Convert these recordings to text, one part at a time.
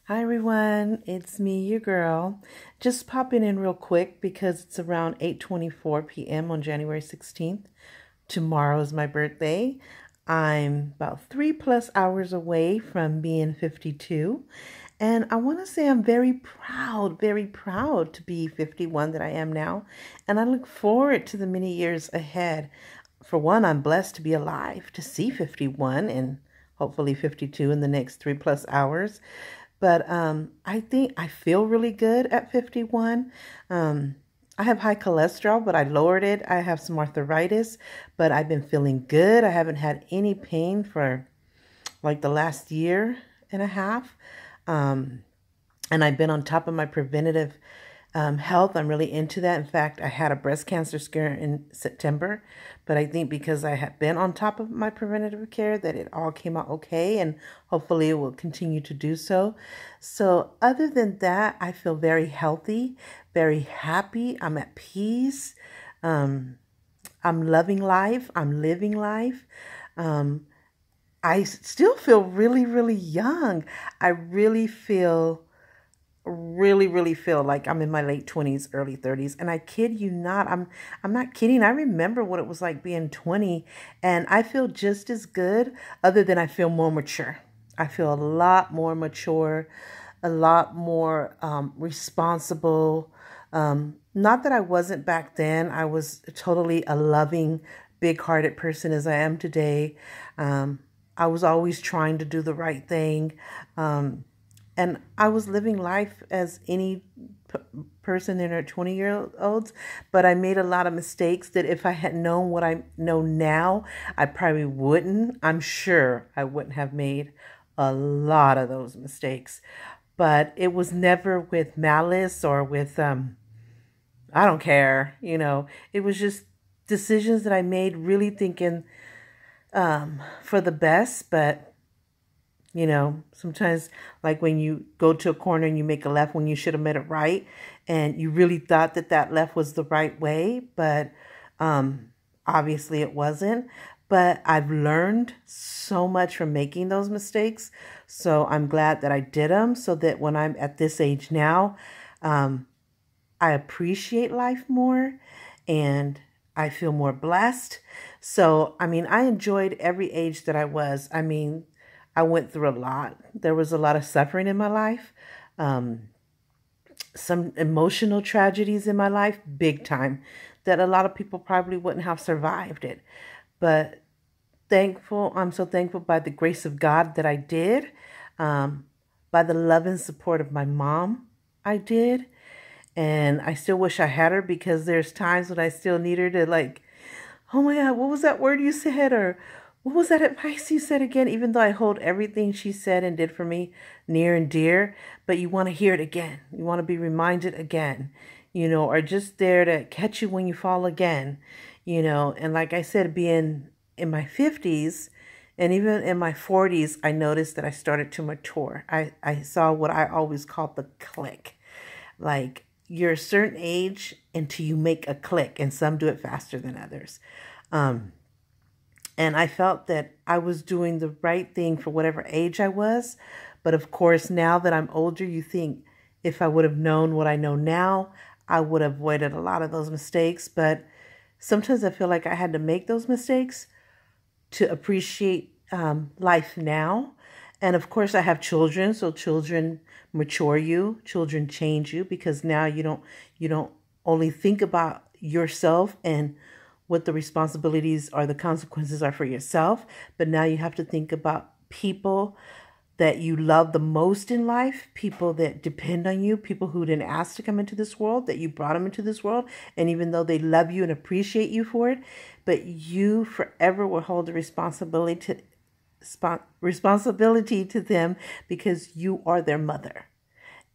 Hi everyone, it's me, your girl. Just popping in real quick because it's around 8:24 p.m. on January 16th. Tomorrow is my birthday. I'm about 3+ hours away from being 52. And I want to say I'm very proud to be 51 that I am now. And I look forward to the many years ahead. For one, I'm blessed to be alive to see 51 and hopefully 52 in the next 3+ hours. But I think I feel really good at 51. I have high cholesterol, but I lowered it. I have some arthritis, but I've been feeling good. I haven't had any pain for like the last year and a half. Um, and I've been on top of my preventative health. I'm really into that. In fact, I had a breast cancer scare in September, but I think because I had been on top of my preventative care that it all came out okay, and hopefully it will continue to do so. So other than that, I feel very healthy, very happy. I'm at peace. Um, I'm loving life. I'm living life. Um, I still feel really young. I really feel like I'm in my late 20s, early 30s. And I kid you not, I'm not kidding. I remember what it was like being 20, and I feel just as good, other than I feel more mature. I feel a lot more mature, a lot more responsible. Not that I wasn't back then. I was totally a loving, big-hearted person as I am today. I was always trying to do the right thing. And I was living life as any person in her 20-year-olds, but I made a lot of mistakes that if I had known what I know now, I probably wouldn't. I'm sure I wouldn't have made a lot of those mistakes. But it was never with malice or with, I don't care, it was just decisions that I made really thinking for the best, but sometimes like when you go to a corner and you make a left when you should have made a right, and you really thought that that left was the right way, but obviously it wasn't. But I've learned so much from making those mistakes. So I'm glad that I did them so that when I'm at this age now, I appreciate life more and I feel more blessed. So, I mean, I enjoyed every age that I was. I mean, I went through a lot. There was a lot of suffering in my life, some emotional tragedies in my life, big time, that a lot of people probably wouldn't have survived it. But I'm so thankful by the grace of God that I did, by the love and support of my mom, I did. And I still wish I had her because there's times when I still need her to like, oh my God, what was that word you said? Or what was that advice you said again? Even though I hold everything she said and did for me near and dear, but you want to hear it again. You want to be reminded again, or just there to catch you when you fall again, And like I said, being in my 50s and even in my 40s, I noticed that I started to mature. I saw what I always called the click. Like, you're a certain age until you make a click, and some do it faster than others. And I felt that I was doing the right thing for whatever age I was. But of course, now that I'm older, you think if I would have known what I know now, I would have avoided a lot of those mistakes. But sometimes I feel like I had to make those mistakes to appreciate life now. And of course, I have children, so children mature you, children change you, because now you don't only think about yourself and what the responsibilities or the consequences are for yourself, but now you have to think about people that you love the most in life, people that depend on you, people who didn't ask to come into this world, that you brought them into this world. And even though they love you and appreciate you for it, but you forever will hold the responsibility to them because you are their mother.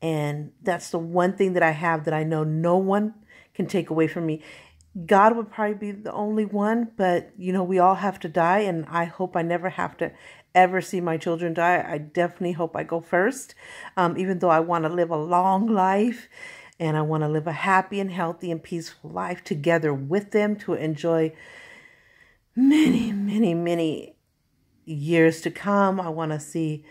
And that's the one thing that I have that I know no one can take away from me. God would probably be the only one, but we all have to die, and I hope I never have to ever see my children die. I definitely hope I go first, even though I want to live a long life and I want to live a happy and healthy and peaceful life together with them to enjoy many years to come. I want to see,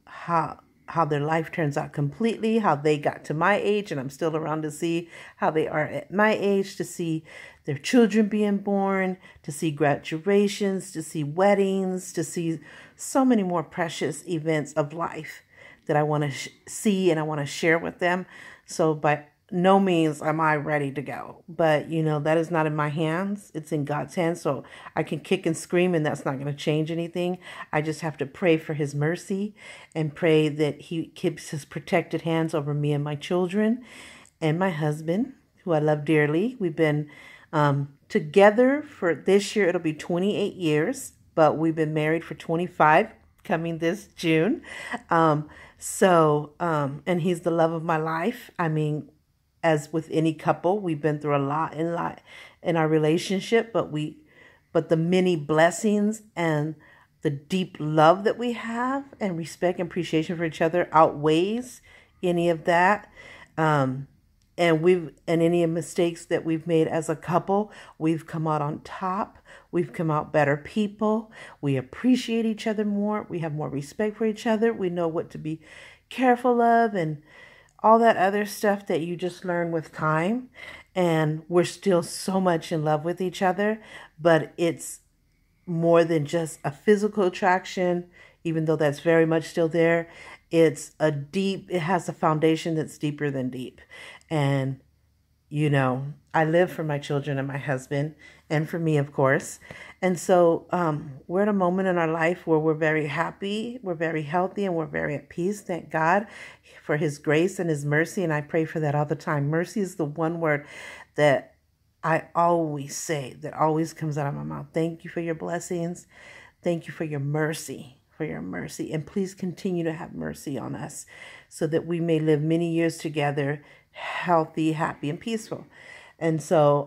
how how their life turns out completely, how they got to my age, and I'm still around to see how they are at my age, to see their children being born, to see graduations, to see weddings, to see so many more precious events of life that I want to see and I want to share with them. So by no means am I ready to go, but that is not in my hands. It's in God's hands. So I can kick and scream and that's not going to change anything. I just have to pray for his mercy and pray that he keeps his protected hands over me and my children and my husband, who I love dearly. We've been together for this year. It'll be 28 years, but we've been married for 25 coming this June. And he's the love of my life. I mean, as with any couple, we've been through a lot in our relationship, but the many blessings and the deep love that we have and respect and appreciation for each other outweighs any of that. And any mistakes that we've made as a couple, we've come out on top. We've come out better people. We appreciate each other more. We have more respect for each other. We know what to be careful of and all that other stuff that you just learn with time. And we're still so much in love with each other, but it's more than just a physical attraction, even though that's very much still there. It has a foundation that's deeper than deep. And, I live for my children and my husband and for me, of course. And so we're at a moment in our life where we're very happy, we're very healthy, and we're very at peace. Thank God for his grace and his mercy. And I pray for that all the time. Mercy is the one word that I always say, that always comes out of my mouth. Thank you for your blessings. Thank you for your mercy. And please continue to have mercy on us so that we may live many years together, healthy, happy, and peaceful. And so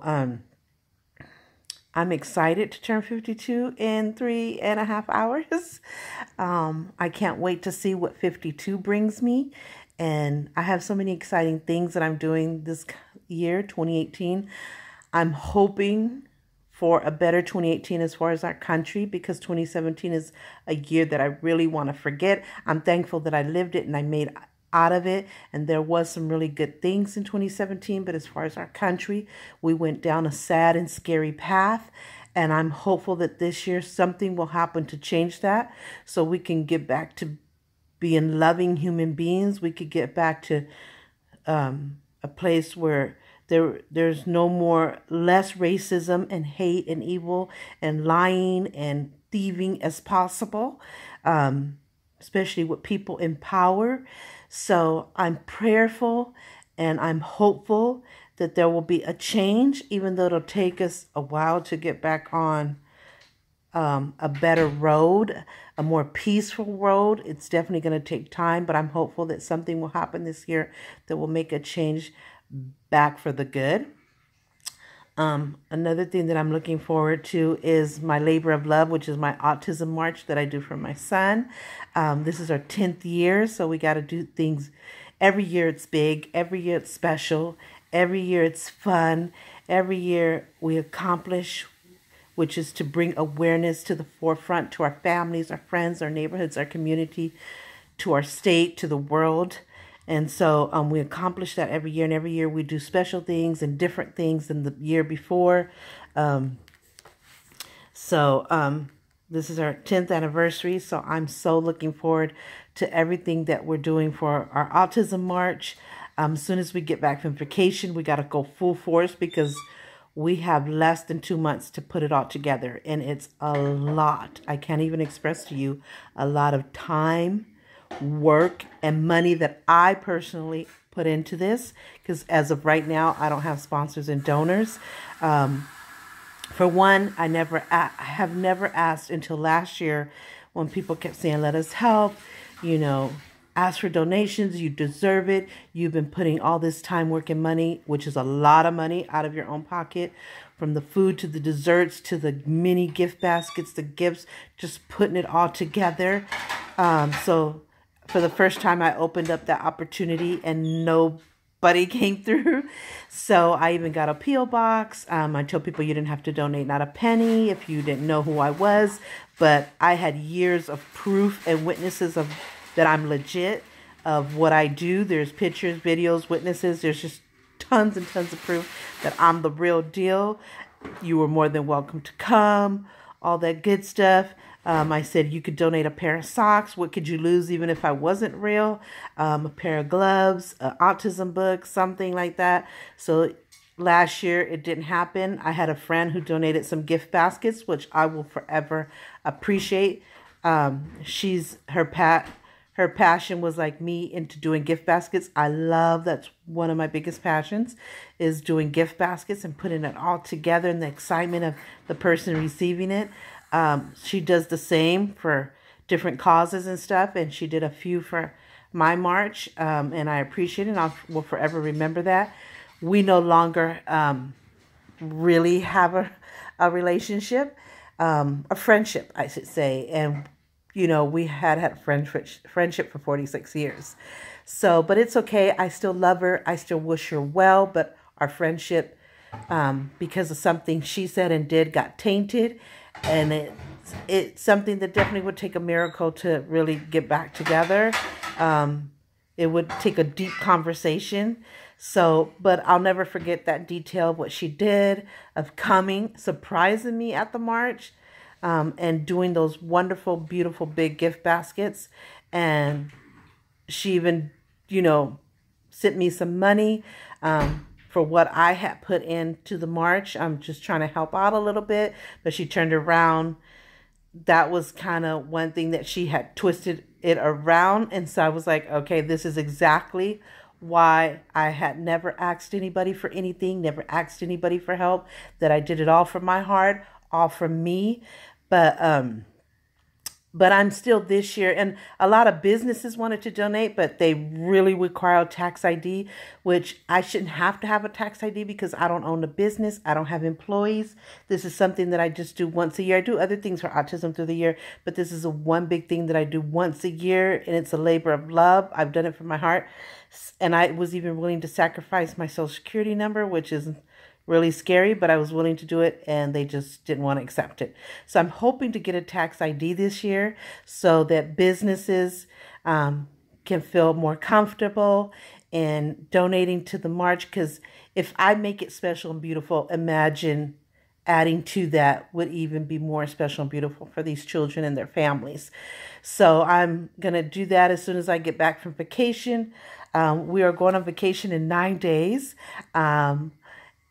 I'm excited to turn 52 in 3.5 hours. I can't wait to see what 52 brings me. And I have so many exciting things that I'm doing this year, 2018. I'm hoping for a better 2018 as far as our country, because 2017 is a year that I really want to forget. I'm thankful that I lived it and I made out of it, and there was some really good things in 2017, but as far as our country, we went down a sad and scary path, and I'm hopeful that this year something will happen to change that so we can get back to being loving human beings. We could get back to a place where there's less racism and hate and evil and lying and thieving as possible, especially with people in power. So I'm prayerful and I'm hopeful that there will be a change, even though it'll take us a while to get back on a better road, a more peaceful road. It's definitely going to take time, but I'm hopeful that something will happen this year that will make a change back for the good. Another thing that I'm looking forward to is my Labor of Love, which is my autism march that I do for my son. This is our 10th year, so we got to do things. Every year it's big. Every year it's special. Every year it's fun. Every year we accomplish, which is to bring awareness to the forefront to our families, our friends, our neighborhoods, our community, to our state, to the world. And so we accomplish that every year, and every year we do special things and different things than the year before. This is our 10th anniversary, so I'm so looking forward to everything that we're doing for our Autism March. As soon as we get back from vacation, we got to go full force because we have less than 2 months to put it all together, and it's a lot. I can't even express to you a lot of time, work, and money that I personally put into this, because as of right now I don't have sponsors and donors. For one, I have never asked until last year when people kept saying, let us help, ask for donations, you deserve it, you've been putting all this time, work, and money, which is a lot of money, out of your own pocket, from the food to the desserts to the mini gift baskets, the gifts, just putting it all together. So for the first time, I opened up that opportunity and nobody came through. So I even got a P.O. box. I told people you didn't have to donate not a penny if you didn't know who I was. But I had years of proof and witnesses of that I'm legit. of what I do. There's pictures, videos, witnesses. There's just tons and tons of proof that I'm the real deal. You were more than welcome to come, all that good stuff. I said you could donate a pair of socks. What could you lose even if I wasn't real? A pair of gloves, an autism book, something like that. So last year it didn't happen. I had a friend who donated some gift baskets, which I will forever appreciate. Her passion was like me into doing gift baskets. That's one of my biggest passions, is doing gift baskets and putting it all together and the excitement of the person receiving it. She does the same for different causes and stuff, and she did a few for my march, and I appreciate it, and I will forever remember that. We no longer really have a relationship, a friendship, I should say, and we had friendship for 46 years. So, but it's okay. I still love her. I still wish her well, but our friendship, because of something she said and did, got tainted. And it's something that definitely would take a miracle to really get back together. It would take a deep conversation. So, but I'll never forget that detail of what she did, of coming, surprising me at the march, and doing those wonderful, beautiful, big gift baskets. And she even, sent me some money for what I had put into the march. I'm just trying to help out a little bit, but she turned around. That was kind of one thing that she had twisted it around. And so I was like, okay, this is exactly why I had never asked anybody for anything, never asked anybody for help, that I did it all from my heart, all from me. But I'm still this year, and a lot of businesses wanted to donate, but they really require a tax ID, which I shouldn't have to have a tax ID because I don't own a business. I don't have employees. This is something that I just do once a year. I do other things for autism through the year, but this is one big thing that I do once a year, and it's a labor of love. I've done it from my heart, and I was even willing to sacrifice my Social Security number, which is really scary, but I was willing to do it, and they just didn't want to accept it. So I'm hoping to get a tax ID this year so that businesses can feel more comfortable in donating to the march, because if I make it special and beautiful, imagine adding to that would even be more special and beautiful for these children and their families. So I'm going to do that as soon as I get back from vacation. We are going on vacation in 9 days.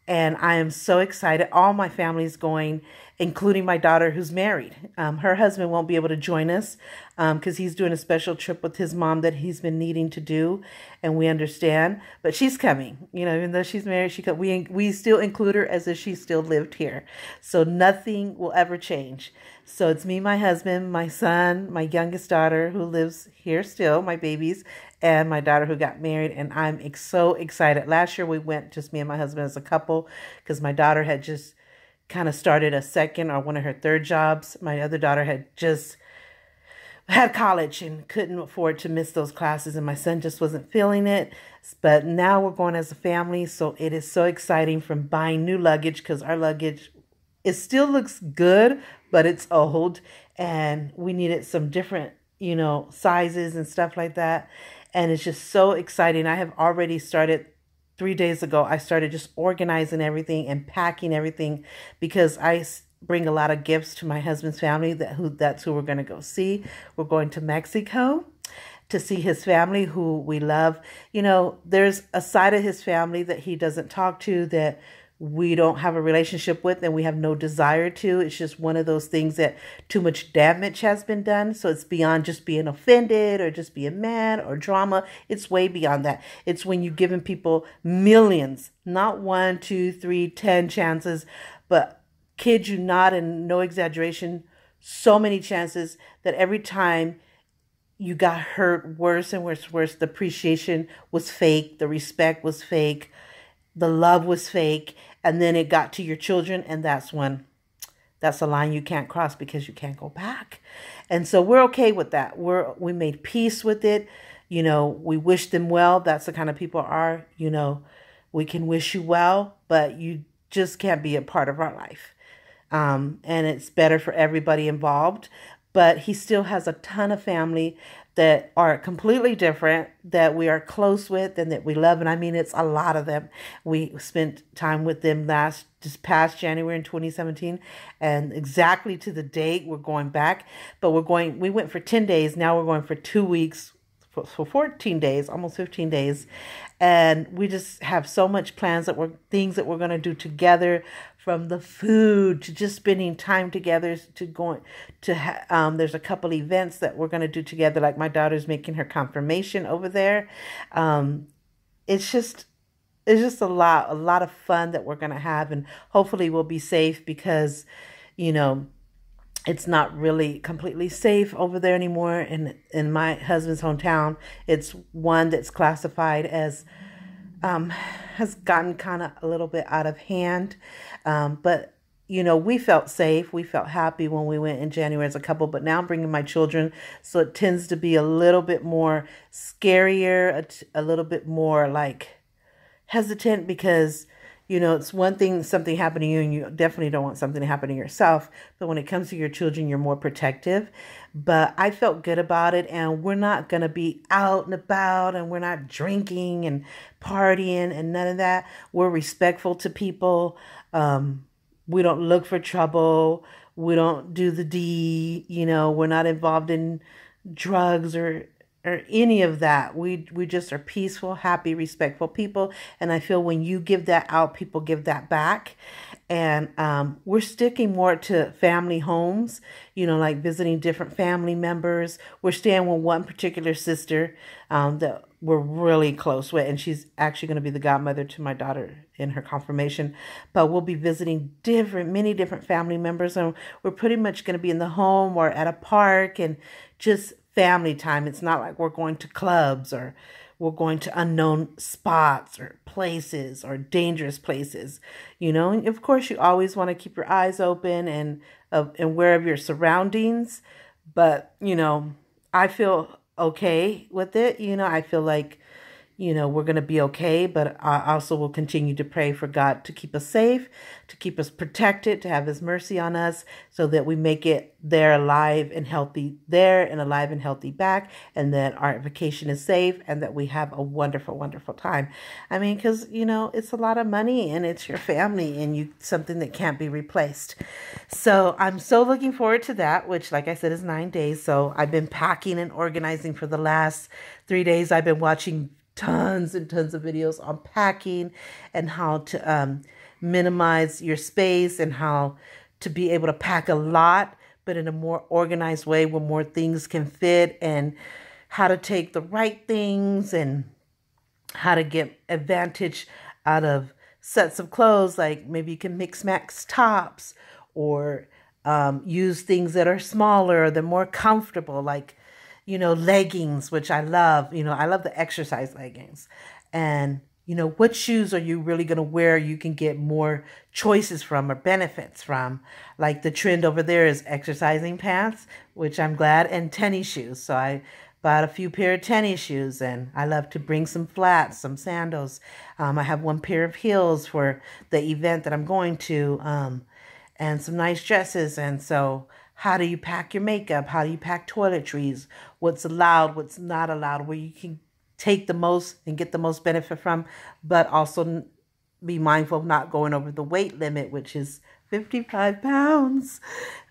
And I am so excited. All my family is going, including my daughter who's married. Her husband won't be able to join us because he's doing a special trip with his mom that he's been needing to do. And we understand. But she's coming. Even though she's married, we still include her as if she still lived here. So nothing will ever change. So it's me, my husband, my son, my youngest daughter who lives here still, my babies, and my daughter who got married, and I'm so excited. Last year we went, just me and my husband as a couple, because my daughter had just kind of started a second or one of her third jobs. My other daughter had just had college and couldn't afford to miss those classes, and my son just wasn't feeling it. But now we're going as a family, so it is so exciting, from buying new luggage, because our luggage, it still looks good, but it's old, and we needed some different, sizes and stuff like that. And it's just so exciting. I have already started 3 days ago. I started just organizing everything and packing everything, because I bring a lot of gifts to my husband's family. That's who we're going to go see. We're going to Mexico to see his family, who we love. There's a side of his family that he doesn't talk to, that we don't have a relationship with, and we have no desire to. It's just one of those things that too much damage has been done. So it's beyond just being offended or just being mad or drama. It's way beyond that. It's when you're giving people millions, not 1, 2, 3, 10 chances, but kid you not, and no exaggeration, so many chances that every time you got hurt worse and worse. The appreciation was fake. The respect was fake. The love was fake. And then it got to your children, and that's a line you can't cross, because you can't go back. And so we're okay with that. We made peace with it. We wish them well. That's the kind of people are, we can wish you well, but you just can't be a part of our life. And it's better for everybody involved. But he still has a ton of family that are completely different, that we are close with and that we love. And I mean, it's a lot of them. We spent time with them just past January in 2017, and exactly to the date we're going back. But we went for 10 days. Now we're going for 2 weeks, for 14 days, almost 15 days. And we just have so much plans, things that we're going to do together, from the food to just spending time together, to going to there's a couple events that we're going to do together, like my daughter's making her confirmation over there. um it's just a lot of fun that we're going to have, and hopefully we'll be safe, because you know it's not really completely safe over there anymore. In my husband's hometown, it's one that's classified as has gotten kind of a little bit out of hand. But we felt safe. We felt happy when we went in January as a couple, but now I'm bringing my children. So it tends to be a little bit more scarier, a little bit more like hesitant, because it's one thing, something happened to you, and you definitely don't want something to happen to yourself. But when it comes to your children, you're more protective. But I felt good about it, and we're not going to be out and about, and we're not drinking and partying and none of that. We're respectful to people. We don't look for trouble. We don't do the D, we're not involved in drugs or any of that. We just are peaceful, happy, respectful people. And I feel when you give that out, people give that back. And we're sticking more to family homes, like visiting different family members. We're staying with one particular sister that we're really close with, and she's actually going to be the godmother to my daughter in her confirmation. But we'll be visiting many different family members, and we're pretty much going to be in the home or at a park and just family time. It's not like we're going to clubs, or we're going to unknown spots or places or dangerous places. And of course, you always want to keep your eyes open and aware of your surroundings. But I feel okay with it. I feel like we're going to be okay, but I also will continue to pray for God to keep us safe, to keep us protected, to have his mercy on us, so that we make it there alive and healthy there, and alive and healthy back, and that our vacation is safe, and that we have a wonderful, wonderful time. I mean, because, it's a lot of money, and it's your family, and something that can't be replaced. So I'm so looking forward to that, which, like I said, is 9 days. So I've been packing and organizing for the last 3 days. I've been watching tons and tons of videos on packing and how to minimize your space, and how to be able to pack a lot, but in a more organized way where more things can fit, and how to take the right things, and how to get advantage out of sets of clothes. Like maybe you can mix max tops, or use things that are smaller, they're more comfortable, like leggings, which I love. I love the exercise leggings. And, what shoes are you really going to wear? You can get more choices from, or benefits from. Like the trend over there is exercising pants, which I'm glad, and tennis shoes. So I bought a few pair of tennis shoes, and I love to bring some flats, some sandals. I have one pair of heels for the event that I'm going to, and some nice dresses. And so how do you pack your makeup? How do you pack toiletries? What's allowed, what's not allowed, where you can take the most and get the most benefit from, but also be mindful of not going over the weight limit, which is 55 pounds,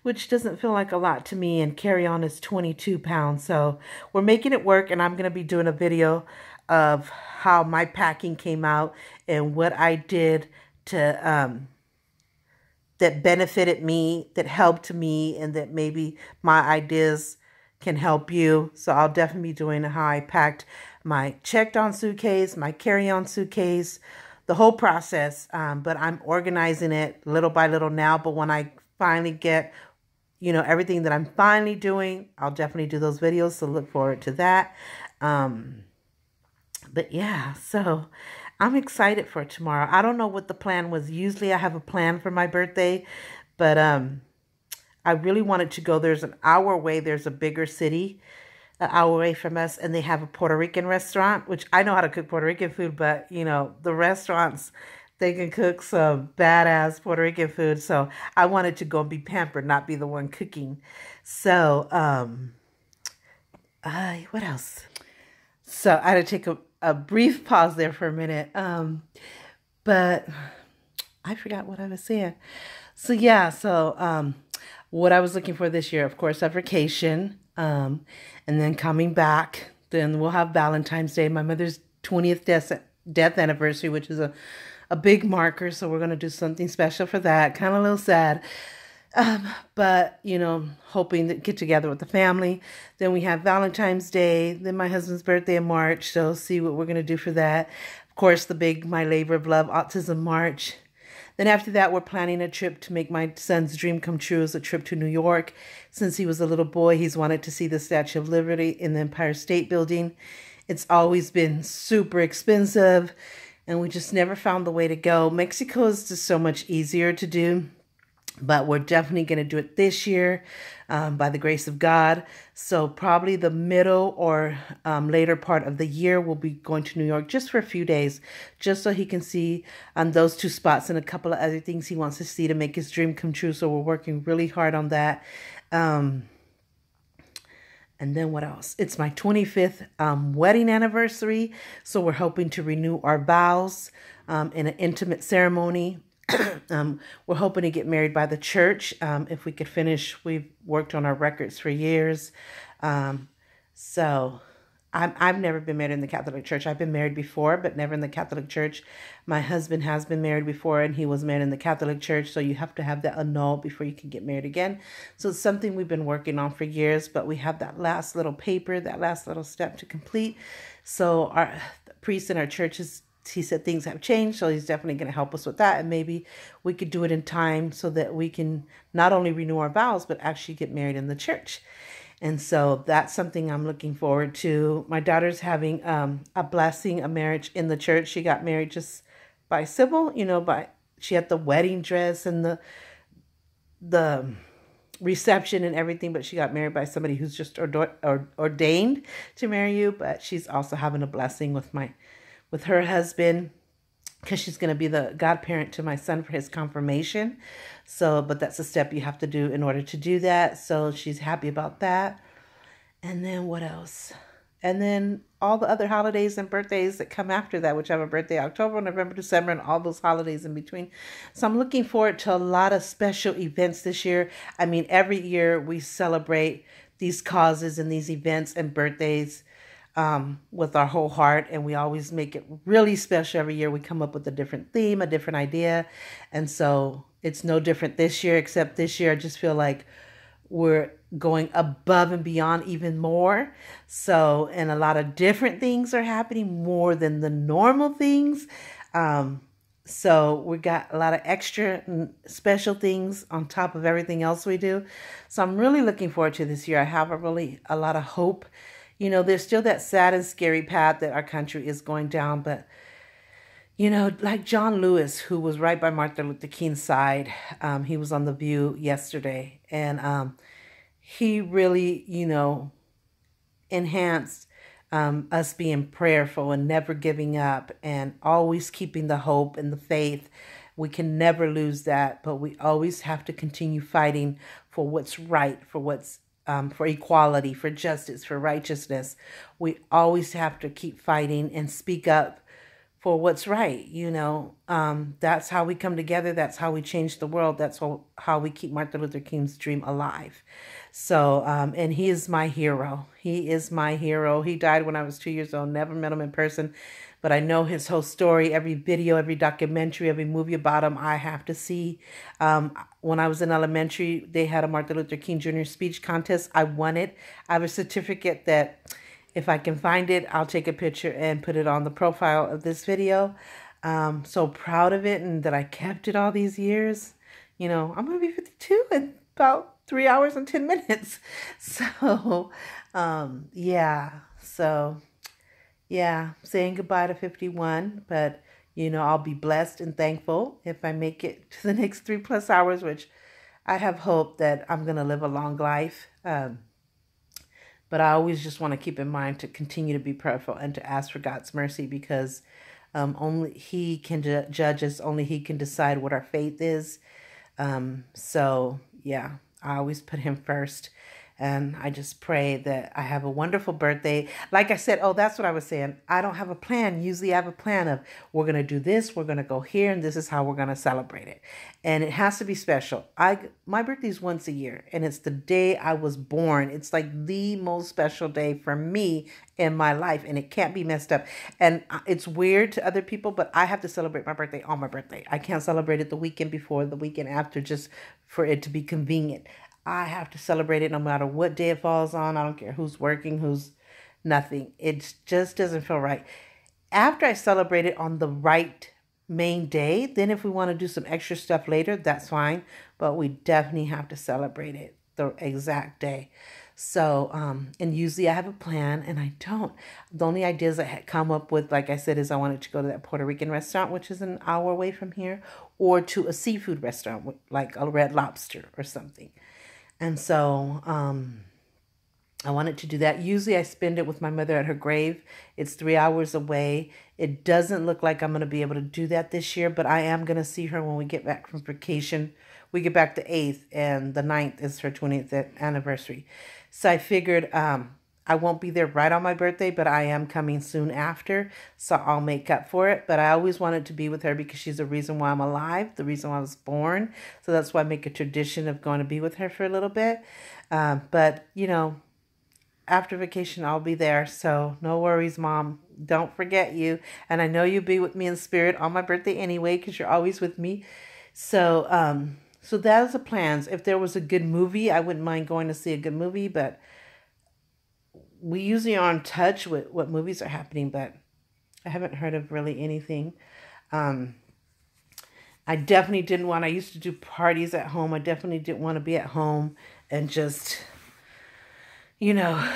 which doesn't feel like a lot to me. And carry-on is 22 pounds. So we're making it work, and I'm going to be doing a video of how my packing came out and what I did to that benefited me, that helped me, and that maybe my ideas can help you. So I'll definitely be doing how I packed my checked-on suitcase, my carry-on suitcase, the whole process. But I'm organizing it little by little now. But when I finally get, everything that I'm finally doing, I'll definitely do those videos. So look forward to that. But yeah, so I'm excited for tomorrow. I don't know what the plan was. Usually I have a plan for my birthday, but I really wanted to go. There's an hour away. There's a bigger city an hour away from us, and they have a Puerto Rican restaurant, which I know how to cook Puerto Rican food, but the restaurants, they can cook some badass Puerto Rican food. So I wanted to go and be pampered, not be the one cooking. So What else? So I had to take a brief pause there for a minute. But I forgot what I was saying. So yeah, what I was looking for this year, of course, a vacation. And then coming back, then we'll have Valentine's Day, my mother's 20th death anniversary, which is a big marker. So we're gonna do something special for that. Kind of a little sad. But hoping to get together with the family. Then we have Valentine's Day, then my husband's birthday in March. So see what we're gonna do for that. Of course, the big My Labor of Love Autism March. Then after that, we're planning a trip to make my son's dream come true, as a trip to New York. Since he was a little boy, he's wanted to see the Statue of Liberty in the Empire State Building. It's always been super expensive, and we just never found the way to go. Mexico is just so much easier to do. But we're definitely going to do it this year by the grace of God. So probably the middle or later part of the year, we'll be going to New York just for a few days, just so he can see those two spots and a couple of other things he wants to see to make his dream come true. So we're working really hard on that. And then what else? It's my 25th wedding anniversary. So we're hoping to renew our vows in an intimate ceremony. We're hoping to get married by the church. If we could finish, we've worked on our records for years. So I've never been married in the Catholic Church. I've been married before, but never in the Catholic Church. My husband has been married before, and he was married in the Catholic Church. So you have to have that annulled before you can get married again. So it's something we've been working on for years, but we have that last little paper, that last little step to complete. So our priest in our church he said things have changed, so he's definitely going to help us with that. And maybe we could do it in time so that we can not only renew our vows, but actually get married in the church. And so that's something I'm looking forward to. My daughter's having a blessing, a marriage in the church. She got married just by civil, she had the wedding dress and the reception and everything, but she got married by somebody who's just ordained to marry you. But she's also having a blessing with her husband, because she's going to be the godparent to my son for his confirmation. So, but that's a step you have to do in order to do that. So she's happy about that. And then what else? And then all the other holidays and birthdays that come after that, which have a birthday October, November, December, and all those holidays in between. So I'm looking forward to a lot of special events this year. I mean, every year we celebrate these causes and these events and birthdays with our whole heart, and we always make it really special every year. We come up with a different theme, a different idea, and so it's no different this year, except this year I just feel like we're going above and beyond even more. So, and a lot of different things are happening more than the normal things. So we got a lot of extra and special things on top of everything else we do. So I'm really looking forward to this year. I have a lot of hope. There's still that sad and scary path that our country is going down, but like John Lewis, who was right by Martin Luther King's side, he was on The View yesterday, and he really, enhanced us being prayerful and never giving up and always keeping the hope and the faith. We can never lose that, but we always have to continue fighting for what's right, for equality, for justice, for righteousness. We always have to keep fighting and speak up for what's right. That's how we come together. That's how we change the world. That's how we keep Martin Luther King's dream alive. So, and he is my hero. He is my hero. He died when I was 2 years old. Never met him in person, but I know his whole story. Every video, every documentary, every movie about him, I have to see. When I was in elementary, they had a Martin Luther King Jr. speech contest. I won it. I have a certificate that, if I can find it, I'll take a picture and put it on the profile of this video. So proud of it, and that I kept it all these years. I'm going to be 52 in about 3 hours and 10 minutes. So, yeah. So, yeah, saying goodbye to 51, but I'll be blessed and thankful if I make it to the next 3+ hours, which I have hope that I'm going to live a long life. But I always just want to keep in mind to continue to be prayerful and to ask for God's mercy, because only He can judge us. Only He can decide what our faith is. So, yeah, I always put Him first. And I just pray that I have a wonderful birthday. Like I said, oh, that's what I was saying. I don't have a plan. Usually I have a plan of we're going to do this, we're going to go here, and this is how we're going to celebrate it. And it has to be special. My birthday is once a year, and it's the day I was born. It's like the most special day for me in my life, and it can't be messed up. And it's weird to other people, but I have to celebrate my birthday on my birthday. I can't celebrate it the weekend before, the weekend after, just for it to be convenient. I have to celebrate it no matter what day it falls on. I don't care who's working, who's nothing. It just doesn't feel right. After I celebrate it on the right main day, then if we want to do some extra stuff later, that's fine. But we definitely have to celebrate it the exact day. So, and usually I have a plan, and I don't. The only ideas I had come up with, like I said, is I wanted to go to that Puerto Rican restaurant, which is an hour away from here, or to a seafood restaurant, like a Red Lobster or something. And so I wanted to do that. Usually I spend it with my mother at her grave. It's 3 hours away. It doesn't look like I'm going to be able to do that this year, but I am going to see her when we get back from vacation. We get back the 8th, and the 9th is her 20th anniversary. So I figured I won't be there right on my birthday, but I am coming soon after, so I'll make up for it. But I always wanted to be with her because she's the reason why I'm alive, the reason why I was born. So that's why I make a tradition of going to be with her for a little bit. But, you know, after vacation, I'll be there. So no worries, Mom. Don't forget you. And I know you'll be with me in spirit on my birthday anyway, because you're always with me. So, so that is the plans. If there was a good movie, I wouldn't mind going to see a good movie, but we usually are in touch with what movies are happening, but I haven't heard of really anything. I definitely didn't want, I used to do parties at home. I definitely didn't want to be at home and just, you know,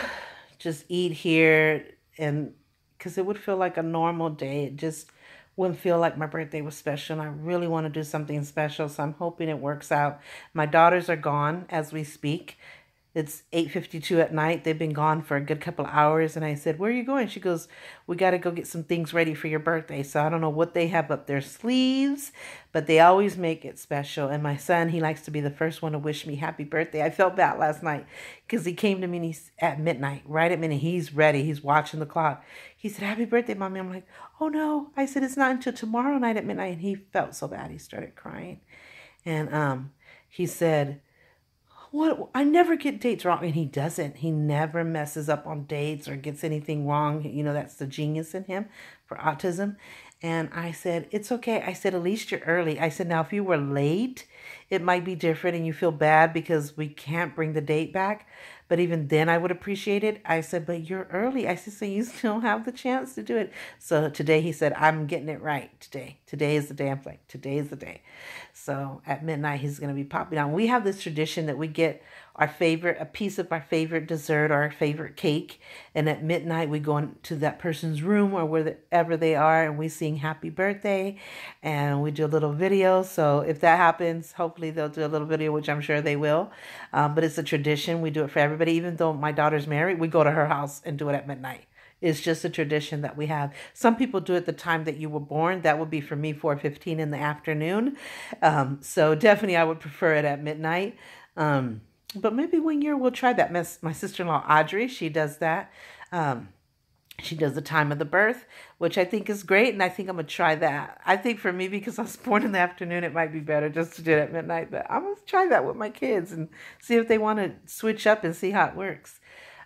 just eat here, and because it would feel like a normal day. It just wouldn't feel like my birthday was special. And I really want to do something special, so I'm hoping it works out. My daughters are gone as we speak. It's 8:52 at night. They've been gone for a good couple of hours. And I said, where are you going? She goes, we got to go get some things ready for your birthday. So I don't know what they have up their sleeves, but they always make it special. And my son, he likes to be the first one to wish me happy birthday. I felt bad last night because he came to me and he's at midnight, right at midnight. He's ready. He's watching the clock. He said, happy birthday, Mommy. I'm like, oh no. I said, it's not until tomorrow night at midnight. And he felt so bad. He started crying. And he said, what? I never get dates wrong. And he doesn't. He never messes up on dates or gets anything wrong. You know, that's the genius in him for autism. And I said, it's okay. I said, at least you're early. I said, now, if you were late, it might be different and you feel bad because we can't bring the date back. But even then, I would appreciate it. I said, but you're early. I said, so you still have the chance to do it. So today he said, I'm getting it right today. Today is the day. I'm like, today is the day. So at midnight, he's going to be popping on. We have this tradition that we get a piece of our favorite dessert or our favorite cake. And at midnight, we go into that person's room or wherever they are, and we sing happy birthday, and we do a little video. So if that happens, hopefully they'll do a little video, which I'm sure they will. But it's a tradition. We do it for everybody. Even though my daughter's married, we go to her house and do it at midnight. It's just a tradition that we have. Some people do it the time that you were born. That would be for me 4:15 in the afternoon. So definitely I would prefer it at midnight. But maybe one year we'll try that. My sister-in-law, Audrey, she does that. She does the time of the birth, which I think is great, and I think I'm going to try that. I think for me, because I was born in the afternoon, it might be better just to do it at midnight, but I'm going to try that with my kids and see if they want to switch up and see how it works.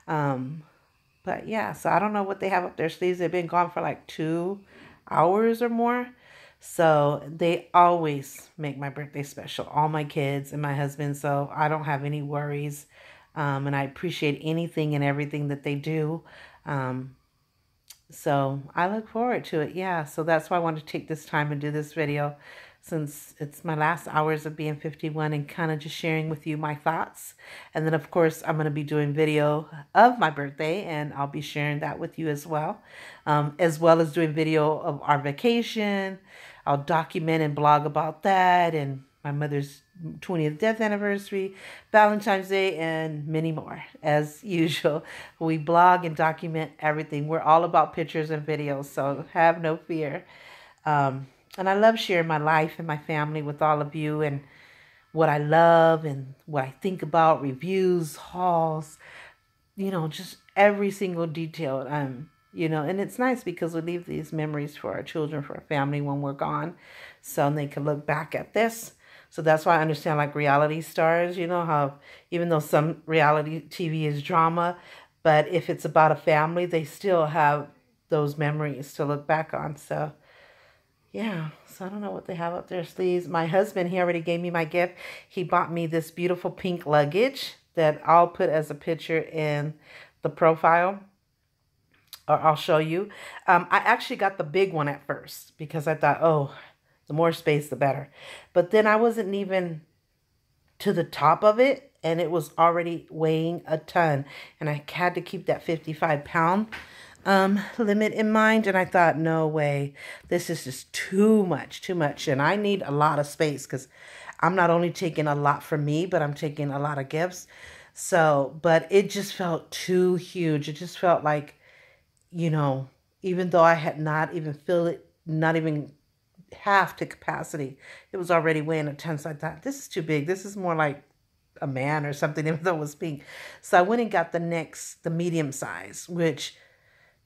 But yeah, so I don't know what they have up their sleeves. They've been gone for like 2 hours or more. So they always make my birthday special, all my kids and my husband. So I don't have any worries. And I appreciate anything and everything that they do. So I look forward to it. Yeah. So that's why I wanted to take this time and do this video, since it's my last hours of being 51 and kind of just sharing with you my thoughts. And then of course I'm going to be doing video of my birthday, and I'll be sharing that with you as well as doing video of our vacation. I'll document and blog about that, and my mother's 20th death anniversary, Valentine's Day, and many more. As usual, we blog and document everything. We're all about pictures and videos, so have no fear. And I love sharing my life and my family with all of you. And what I love and what I think about, reviews, hauls, just every single detail. And it's nice because we leave these memories for our children, for our family when we're gone, so they can look back at this. So that's why I understand like reality stars, how even though some reality TV is drama, but if it's about a family, they still have those memories to look back on. So yeah, so I don't know what they have up their sleeves. My husband, he already gave me my gift. He bought me this beautiful pink luggage that I'll put as a picture in the profile, or I'll show you. I actually got the big one at first because I thought, oh, the more space, the better. But then I wasn't even to the top of it, and it was already weighing a ton. And I had to keep that 55-pound limit in mind. And I thought, no way, this is just too much. And I need a lot of space because I'm not only taking a lot for me, but I'm taking a lot of gifts. So, but it just felt too huge. It just felt like, even though I had not even filled it, not even half to capacity, it was already weighing a ton. So I thought, this is too big. This is more like a man or something, even though it was pink. So I went and got the medium size, which,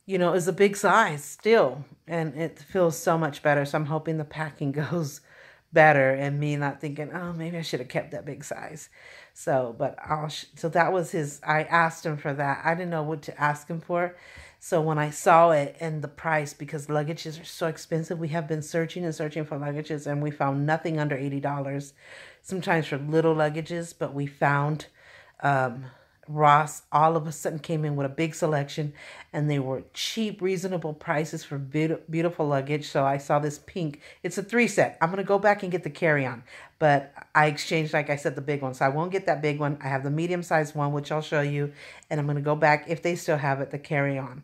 is a big size still. And it feels so much better. So I'm hoping the packing goes better and me not thinking, oh, maybe I should have kept that big size. So, but so that was I asked him for that. I didn't know what to ask him for. So when I saw it and the price, because luggages are so expensive, we have been searching and searching for luggages, and we found nothing under $80. Sometimes for little luggages, but we found Ross all of a sudden came in with a big selection, and they were cheap, reasonable prices for beautiful luggage. So I saw this pink. It's a 3-set. I'm going to go back and get the carry-on, but I exchanged, like I said, the big one. So I won't get that big one. I have the medium-sized one, which I'll show you, and I'm going to go back, if they still have it, the carry-on.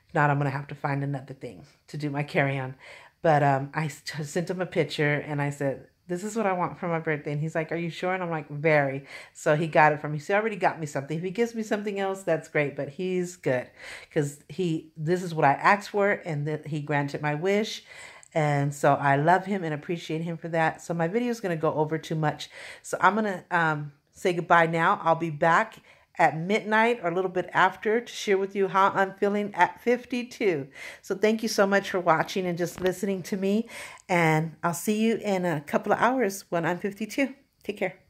If not, I'm going to have to find another thing to do my carry-on. But I sent him a picture, and I said, this is what I want for my birthday. And he's like, are you sure? And I'm like, very. So he got it from me. So he already got me something. If he gives me something else, that's great. But he's good because this is what I asked for, and that he granted my wish. And so I love him and appreciate him for that. So my video is going to go over too much. So I'm going to say goodbye now. I'll be back at midnight or a little bit after to share with you how I'm feeling at 52. So thank you so much for watching and just listening to me. And I'll see you in a couple of hours when I'm 52. Take care.